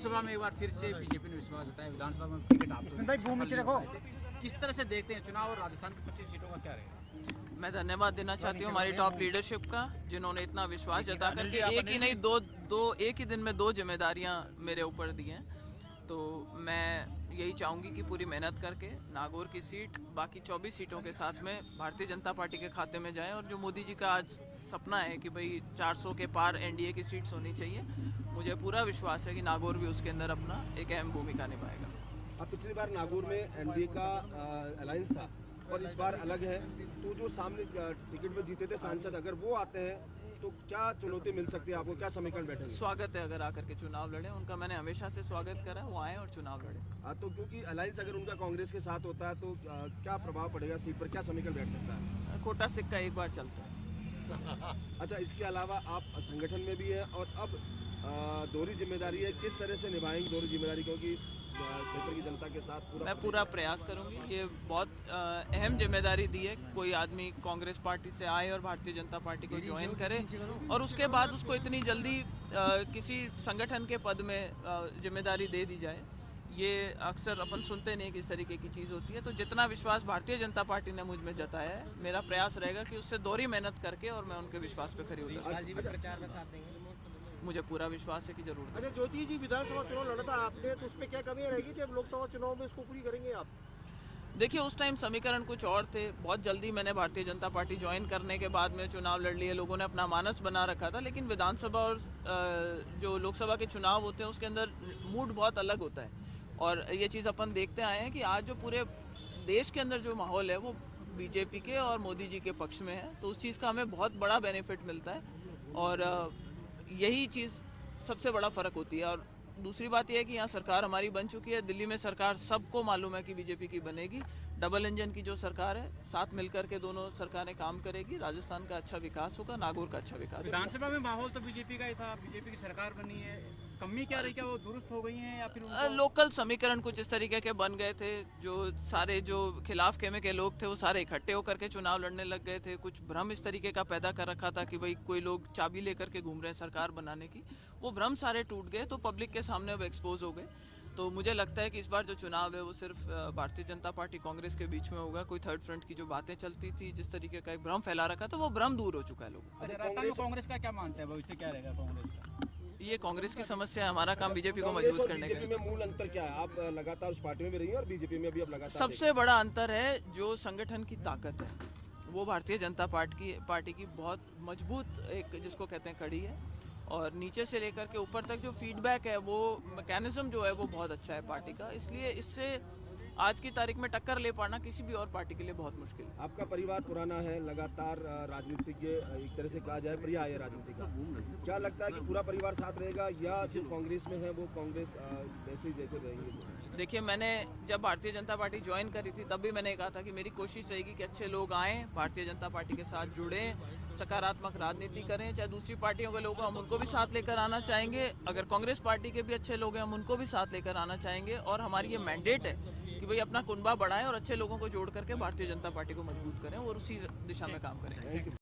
लोकसभा में एक बार फिर से बीजेपी ने विश्वास जताया, विधानसभा में टिकट आपको भाई वो नीचे रखो। किस तरह से देखते हैं चुनाव और राजस्थान की 25 सीटों का क्या रहेगा? मैं धन्यवाद देना चाहती हूँ हमारी टॉप लीडरशिप का, जिन्होंने इतना विश्वास जता करके एक ही नहीं एक ही दिन में 2 जिम्मेदारियां मेरे ऊपर दी हैं। तो मैं यही चाहूँगी कि पूरी मेहनत करके नागौर की सीट बाकी 24 सीटों के साथ में भारतीय जनता पार्टी के खाते में जाए, और जो मोदी जी का आज सपना है कि भाई 400 के पार एनडीए की सीट्स होनी चाहिए, मुझे पूरा विश्वास है कि नागौर भी उसके अंदर अपना एक अहम भूमिका निभाएगा। अब पिछली बार नागौर में एनडीए का अलायंस था और इस बार अलग है, तो जो सामने टिकट में जीते थे सांसद, अगर वो आते हैं तो क्या चुनौती मिल सकती है आपको, क्या समीकरण बैठे? स्वागत है अगर आकर के चुनाव लड़े, उनका मैंने हमेशा से स्वागत करा, वो आए और चुनाव लड़े। हाँ, तो क्योंकि अलायंस अगर उनका कांग्रेस के साथ होता है तो क्या प्रभाव पड़ेगा सीट पर, क्या समीकरण बैठ सकता है? खोटा सिक्का एक बार चलता है। अच्छा, इसके अलावा आप संगठन में भी है और अब दोहरी जिम्मेदारी है, किस तरह से निभाएंगे दोहरी जिम्मेदारी, क्योंकि क्षेत्र की जनता के साथ मैं पूरा प्रयास करूंगी। ये बहुत अहम जिम्मेदारी दी है, कोई आदमी कांग्रेस पार्टी से आए और भारतीय जनता पार्टी को ज्वाइन करे और उसके बाद उसको इतनी जल्दी किसी संगठन के पद में जिम्मेदारी दे दी जाए, ये अक्सर अपन सुनते नहीं कि इस तरीके की चीज़ होती है। तो जितना विश्वास भारतीय जनता पार्टी ने मुझ में जताया है, मेरा प्रयास रहेगा कि उससे दोहरी मेहनत करके और मैं उनके विश्वास पे खरी उतरूं। मुझे पूरा विश्वास है कि जरूर। अच्छा ज्योति जी, विधानसभा चुनाव लड़ा था आपने, तो उसमें क्या कमियां रहेगी जब लोकसभा चुनाव में इसको पूरी करेंगे आप? देखिए, उस टाइम समीकरण कुछ और थे। बहुत जल्दी मैंने भारतीय जनता पार्टी ज्वाइन करने के बाद में चुनाव लड़ लिए, लोगों ने अपना मानस बना रखा था। लेकिन विधानसभा और जो लोकसभा के चुनाव होते हैं उसके अंदर मूड बहुत अलग होता है, और ये चीज़ अपन देखते आए हैं कि आज जो पूरे देश के अंदर जो माहौल है वो बीजेपी के और मोदी जी के पक्ष में है। तो उस चीज़ का हमें बहुत बड़ा बेनिफिट मिलता है और यही चीज़ सबसे बड़ा फ़र्क होती है। और दूसरी बात यह है कि यहाँ सरकार हमारी बन चुकी है। दिल्ली में सरकार सबको मालूम है कि बीजेपी की बनेगी। डबल इंजन की जो सरकार है, साथ मिलकर के दोनों सरकारें काम करेगी। राजस्थान का अच्छा विकास होगा, नागौर का अच्छा विकास होगा। विधानसभा में माहौल तो बीजेपी का ही था, बीजेपी की सरकार बनी है, कमी क्या रही, क्या वो दुरुस्त हो गई हैं या फिर लोकल समीकरण कुछ इस तरीके के बन गए थे, जो सारे जो खिलाफ खेमे के लोग थे वो सारे इकट्ठे होकर के चुनाव लड़ने लग गए थे। कुछ भ्रम इस तरीके का पैदा कर रखा था कि भाई कोई लोग चाबी लेकर के घूम रहे हैं सरकार बनाने की, वो भ्रम सारे टूट गए, तो पब्लिक के सामने वो एक्सपोज हो गए। तो मुझे लगता है कि इस बार जो चुनाव है वो सिर्फ भारतीय जनता पार्टी कांग्रेस के बीच में होगा। कोई थर्ड फ्रंट की जो बातें चलती थी, जिस तरीके का एक भ्रम फैला रखा था, वो भ्रम दूर हो चुका है लोगों। अच्छा, राजस्थान में कांग्रेस का क्या मानते हैं, भविष्य क्या रहेगा कांग्रेस का? ये कांग्रेस की समस्या है, हमारा काम बीजेपी को मजबूत करने का। बीजेपी में मूल अंतर क्या है? आप लगातार उस पार्टी में भी रही हैं और बीजेपी में भी अब लगातार। सबसे बड़ा अंतर है जो संगठन की ताकत है, वो भारतीय जनता पार्टी की बहुत मजबूत एक जिसको कहते हैं कड़ी है, और नीचे से लेकर के ऊपर तक जो फीडबैक है, वो मैकेनिज्म जो है वो बहुत अच्छा है पार्टी का। इसलिए इससे आज की तारीख में टक्कर ले पाना किसी भी और पार्टी के लिए बहुत मुश्किल है। आपका परिवार पुराना है, लगातार राजनीतिज्ञ एक तरह से कहा जाए पर्याय है राजनीति का, क्या लगता है कि पूरा परिवार साथ रहेगा या जो कांग्रेस में है वो कांग्रेस जैसे रहेंगे? देखिए, मैंने जब भारतीय जनता पार्टी ज्वाइन करी थी तब भी मैंने कहा था कि मेरी कोशिश रहेगी कि अच्छे लोग आएँ, भारतीय जनता पार्टी के साथ जुड़ें, सकारात्मक राजनीति करें। चाहे दूसरी पार्टियों के लोग हम उनको भी साथ लेकर आना चाहेंगे, अगर कांग्रेस पार्टी के भी अच्छे लोग हैं हम उनको भी साथ लेकर आना चाहेंगे। और हमारी ये मैंडेट है कि भाई अपना कुनबा बढ़ाएं और अच्छे लोगों को जोड़ करके भारतीय जनता पार्टी को मजबूत करें और उसी दिशा में काम करें।